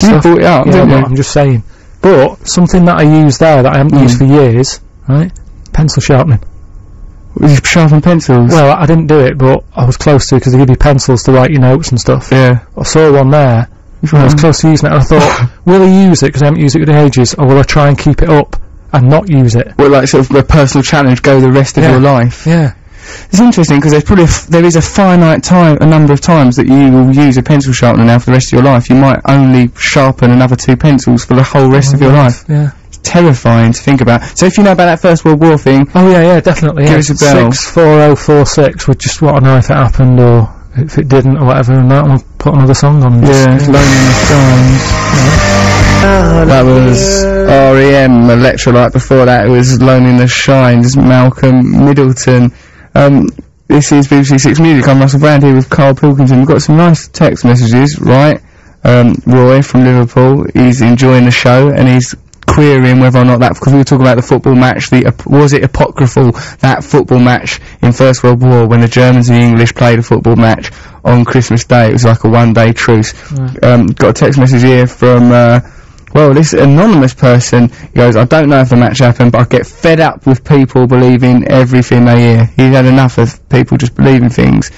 You brought it up, didn't you? I'm just saying. But something that I use there that I haven't used for years, right? Pencil sharpening. You sharpen pencils? Well, I didn't do it, but I was close to, because they give you pencils to write your notes and stuff. Yeah. I saw one there, and I was close to using it, and I thought, will I use it, because I haven't used it in ages, or will I try and keep it up and not use it? Well, like sort of a personal challenge, go the rest of your life. Yeah. It's interesting, because there's probably there is a finite a number of times that you will use a pencil sharpener now for the rest of your life. You might only sharpen another 2 pencils for the whole rest of your life. Yeah. Terrifying to think about. So if you know about that First World War thing, definitely. Give us a bell. 64046 would just want to know if it happened or if it didn't or whatever, and that we'll put another song on. Lonely in the Shines. That was R.E.M. Electrolyte. Before that it was Lonely in the Shines, Malcolm Middleton. This is BBC Six Music. I'm Russell Brand here with Karl Pilkington. We've got some nice text messages, right? Roy from Liverpool, he's enjoying the show and he's querying whether or not that, because we were talking about the football match, was it apocryphal, that football match in First World War when the Germans and the English played a football match on Christmas Day? It was like a one-day truce. Got a text message here from this anonymous person. He goes, I don't know if the match happened, but I get fed up with people believing everything they hear. He's had enough of people just believing things.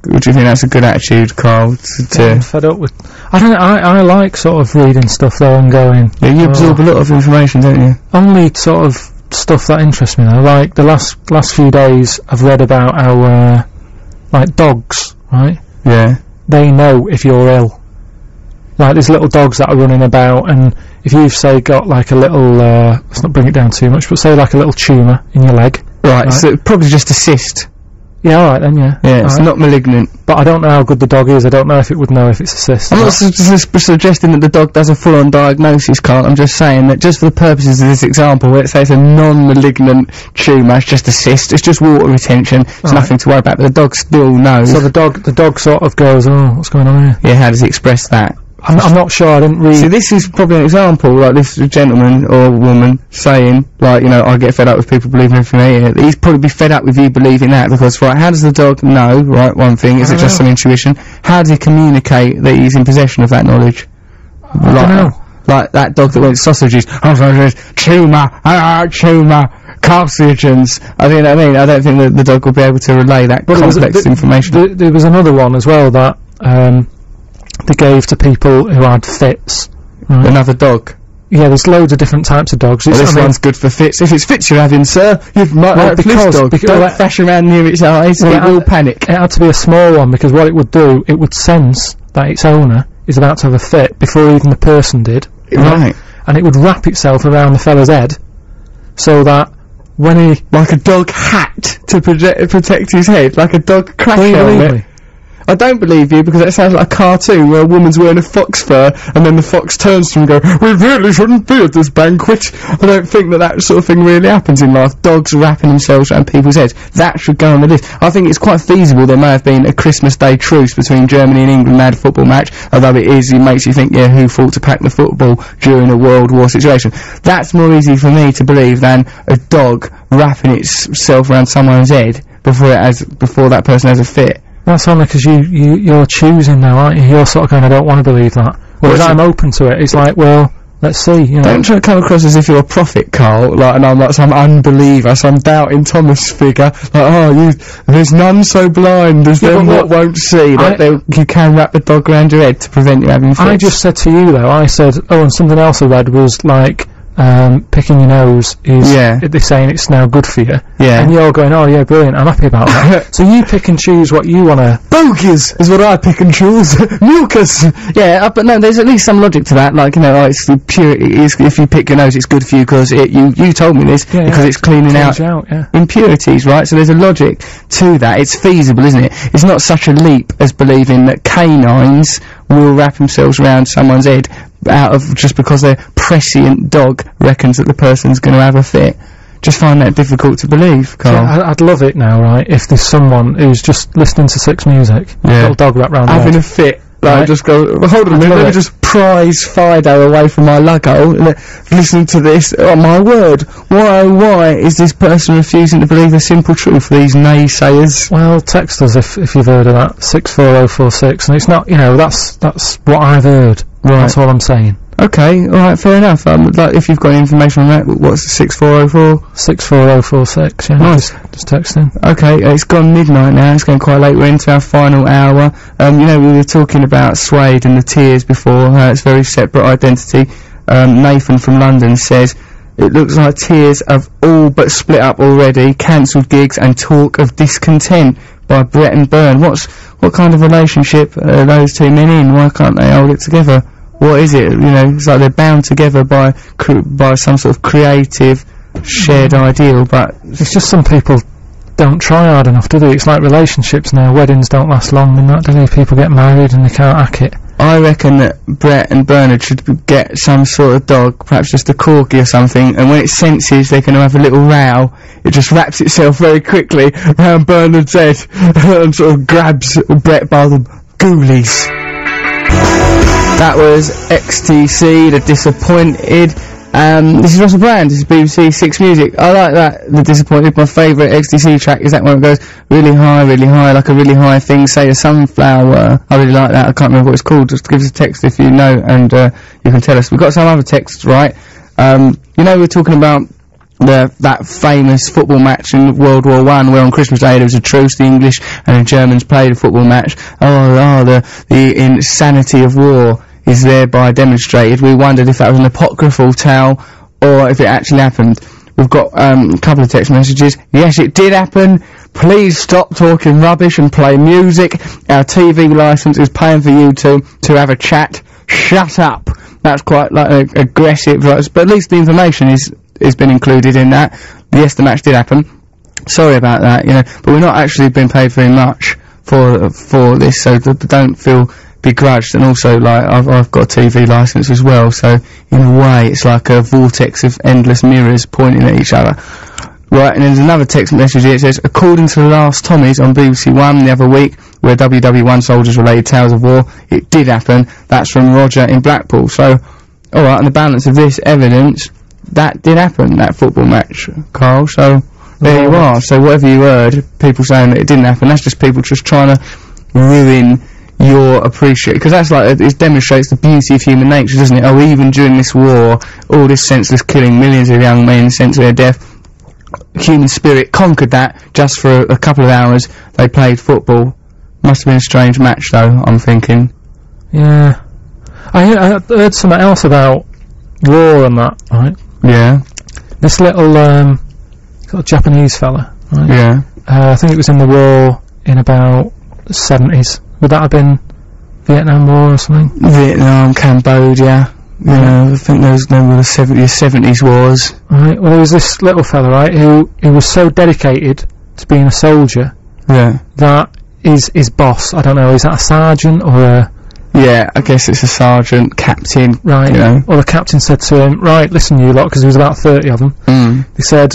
Would you think that's a good attitude, Karl? I'm fed up with... I don't know, I like sort of reading stuff though and going... Yeah, you absorb a lot of information, don't you? Only sort of stuff that interests me though. Like, the last few days I've read about how, like, dogs, right? Yeah. They know if you're ill. Like, there's little dogs that are running about, and if you've, say, got, like, a little, let's not bring it down too much, but say, like, a little tumour in your leg. Right, so probably just a cyst. Yeah, alright then, yeah. Yeah, it's not malignant. But I don't know how good the dog is. I don't know if it would know if it's a cyst. I'm not suggesting that the dog does a full-on diagnosis, Karl. I'm just saying that just for the purposes of this example, let's say it's a non-malignant tumour, it's just a cyst, it's just water retention, it's nothing to worry about, but the dog still knows. So the dog sort of goes, oh, what's going on here? Yeah, how does he express that? I'm not sure, I didn't read... See, this is probably an example, like this gentleman or woman saying, like, you know, I get fed up with people believing everything they hear. He'd probably be fed up with you believing that, because, right, how does the dog know, right, one thing, is it just some intuition? How does he communicate that he's in possession of that knowledge? I don't know. Like that dog that went sausages, tumour, carcinogens. I don't think that the dog will be able to relay that complex information. There was another one as well that, they gave to people who had fits. Right? Another dog? Yeah, there's loads of different types of dogs. Well, this one's good for fits. If it's fits you're having, sir, you might like this dog. Don't flash around near its eyes, it will panic. It had to be a small one, because what it would do, it would sense that its owner is about to have a fit before even the person did. Right. And it would wrap itself around the fella's head, so that when he... Like a dog hat to protect his head, like a dog crash helmet. I don't believe you, because that sounds like a cartoon where a woman's wearing a fox fur and then the fox turns to him and goes, we really shouldn't be at this banquet. I don't think that sort of thing really happens in life. Dogs wrapping themselves around people's heads. That should go on the list. I think it's quite feasible there may have been a Christmas Day truce between Germany and England. They had a football match, although it makes you think, yeah, who fought to pack the football during a World War situation? That's more easy for me to believe than a dog wrapping itself around someone's head before that person has a fit. That's only because you're choosing now, aren't you? You're sort of going, I don't want to believe that. Whereas I'm open to it. It's like, well, let's see, you know. Don't try to come across as if you're a prophet, Karl, like, and I'm like some unbeliever, some doubting Thomas figure, like, there's none so blind as them what won't see, that you can wrap the dog around your head to prevent you having fits. I just said to you, though, I said, and something else I read was, like, picking your nose is, they're saying it's now good for you. Yeah. And you're going, oh yeah, brilliant, I'm happy about that. So you pick and choose what you wanna... Bogies is what I pick and choose. Milkers! Yeah, but no, there's at least some logic to that, like, you know, it's the if you pick your nose, it's good for you, because you told me this, because it's cleaning out impurities, right? So there's a logic to that. It's feasible, isn't it? It's not such a leap as believing that canines will wrap themselves around someone's head out of just because their prescient dog reckons that the person's going to have a fit. Just find that difficult to believe, Karl. Yeah, I'd love it now, right, if there's someone who's just listening to Six Music, little dog wrapped round having their a fit. Like, just go, hold on a minute, let me just prise Fido away from my luggo, listen to this, oh my word, why is this person refusing to believe the simple truth, these naysayers? Well, text us if you've heard of that, 64046, and it's not, you know, that's what I've heard. Right. That's all I'm saying. Okay, alright, fair enough. Like, if you've got any information on that, what's the 6404? 64046, yeah. Nice. Just text in. Okay, it's gone midnight now, it's getting quite late, we're into our final hour. We were talking about Suede and the Tears before, it's very separate identity. Nathan from London says, it looks like Tears have all but split up already, cancelled gigs and talk of discontent by Brett and Byrne. What kind of relationship are those two men in? Why can't they hold it together? What is it? It's like they're bound together by some sort of creative, shared ideal, but it's just some people don't try hard enough, do they? It's like relationships now. Weddings don't last long and that, do they? People get married and they can't hack it. I reckon that Brett and Bernard should get some sort of dog, perhaps just a corgi or something, and when it senses they're going to have a little row, it just wraps itself very quickly around Bernard's head and sort of grabs Brett by the ghoulies. That was XTC, The Disappointed. This is Russell Brand, this is BBC Six Music. I like that, The Disappointed. My favourite XTC track is that one that goes really high, like a really high thing, say a sunflower. I really like that, I can't remember what it's called, just give us a text if you know, and you can tell us. We've got some other texts, right? We're talking about that famous football match in World War I, where on Christmas Day there was a truce, the English and the Germans played a football match. The insanity of war is thereby demonstrated. We wondered if that was an apocryphal tale or if it actually happened. We've got a couple of text messages. Yes, it did happen. Please stop talking rubbish and play music. Our TV licence is paying for you to have a chat. Shut up. That's quite like aggressive, but at least the information has been included in that. Yes, the match did happen. Sorry about that, but we're not actually being paid very much for this, so don't feel begrudged. And also, like, I've got a TV licence as well, so in a way it's like a vortex of endless mirrors pointing at each other. Right, and there's another text message here. It says, according to the last Tommies on BBC One the other week, where WW1 soldiers related tales of war, it did happen. That's from Roger in Blackpool. So, alright, on the balance of this evidence, that did happen, that football match, Carl. So, there you are. So whatever you heard, people saying that it didn't happen, that's just people just trying to ruin your appreciation, because that's like, it demonstrates the beauty of human nature, doesn't it? Even during this war, all this senseless killing, millions of young men sent to their death, human spirit conquered that just for a couple of hours. They played football. Must have been a strange match, though, I'm thinking. Yeah. I heard something else about war and that, right? Yeah. This little Japanese fella, right? Yeah. I think it was in the war in about the 70s. Would that have been Vietnam War or something? Vietnam, Cambodia. I think those were the 70s wars. Right, well, there was this little fella, right, who was so dedicated to being a soldier, that his boss, I don't know, is that a sergeant or a... Yeah, I guess it's a sergeant, captain, right, or the captain said to him, right, listen you lot, because there was about 30 of them, he said,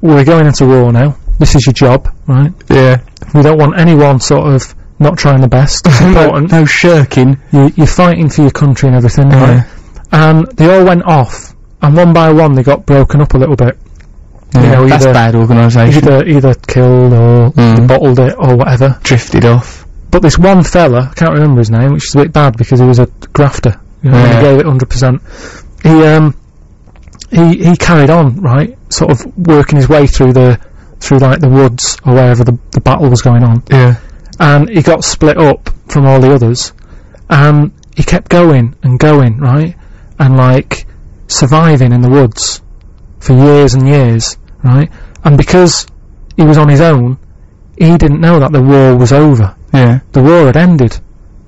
we're going into war now, this is your job, right? Yeah. We don't want anyone sort of not trying the best, it's important. No shirking. You're fighting for your country and everything, right? And they all went off, and one by one they got broken up a little bit. Yeah, that's bad organisation. Either killed or bottled it or whatever. Drifted off. But this one fella, I can't remember his name, which is a bit bad because he was a grafter. He gave it 100%. He carried on, right, sort of working his way through like the woods or wherever the battle was going on. Yeah. And he got split up from all the others, and he kept going and going, right, and like surviving in the woods for years and years, right? And because he was on his own, he didn't know that the war was over. Yeah. The war had ended,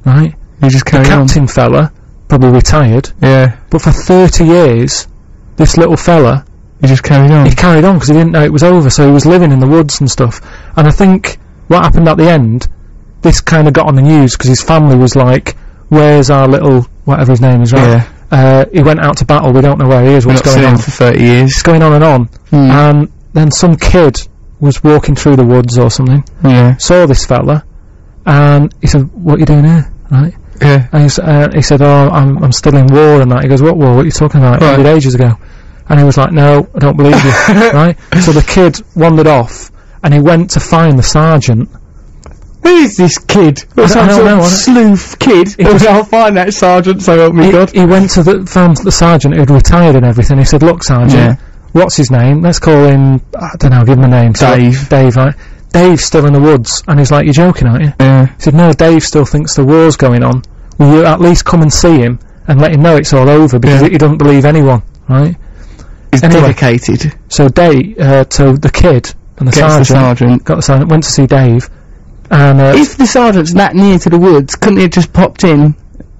right? He just carried on. The captain fella probably retired. Yeah. But for 30 years, this little fella, he just carried on. He carried on because he didn't know it was over, so he was living in the woods and stuff. And I think what happened at the end, this kind of got on the news because his family was like, where's our little, whatever his name is, right? Yeah. He went out to battle, we don't know where he is, what's going on. For 30 years. It's going on and on. And then some kid was walking through the woods or something, saw this fella, and he said, what are you doing here, right? Yeah. And he said, oh, I'm still in war and that. He goes, what war? What are you talking about? It ended ages ago. And he was like, no, I don't believe you, right? So the kid wandered off, and he went to find the sergeant, Who is this kid? Some sort of sleuth kid. I'll find that sergeant, so help me God. He went to found the sergeant who'd retired and everything. He said, look, sergeant, what's his name? Let's call him, I don't know, give him a name. Dave. Dave, right? Dave's still in the woods. And he's like, you're joking, aren't you? Yeah. He said, no, Dave still thinks the war's going on. Will you at least come and see him and let him know it's all over, because he doesn't believe anyone, right? He's dedicated. So Dave, so the kid and the sergeant went to see Dave, and if the sergeant's that near to the woods, couldn't he have just popped in?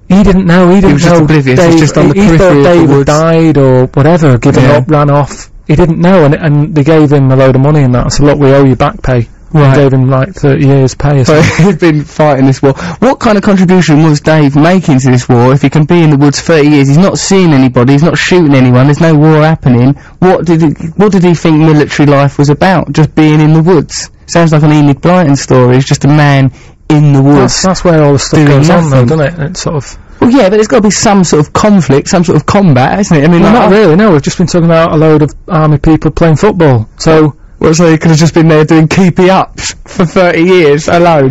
He didn't know. He was just oblivious. Dave, he was just on the periphery thought Dave had died or whatever, given up, ran off. He didn't know, and they gave him a load of money and that. I said, look, we owe you back pay. Right. Gave him like 30 years pay or something. So he'd been fighting this war. What kind of contribution was Dave making to this war if he can be in the woods 30 years? He's not seeing anybody, he's not shooting anyone, there's no war happening. What did he think military life was about? Just being in the woods? Sounds like an Enid Blyton story. He's just a man in the woods. That's where all the stuff goes on though, doesn't it? It's sort of... Well, yeah, but there's got to be some sort of conflict, some sort of combat, isn't it? I mean, well, not really, no. We've just been talking about a load of army people playing football, so... Well, so he could have just been there doing keepy-ups for 30 years alone.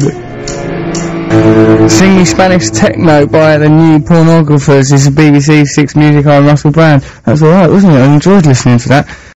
Sing Me Spanish Techno by the New Pornographers. This is BBC 6 Music. I'm Russell Brand. That's alright, wasn't it? I enjoyed listening to that.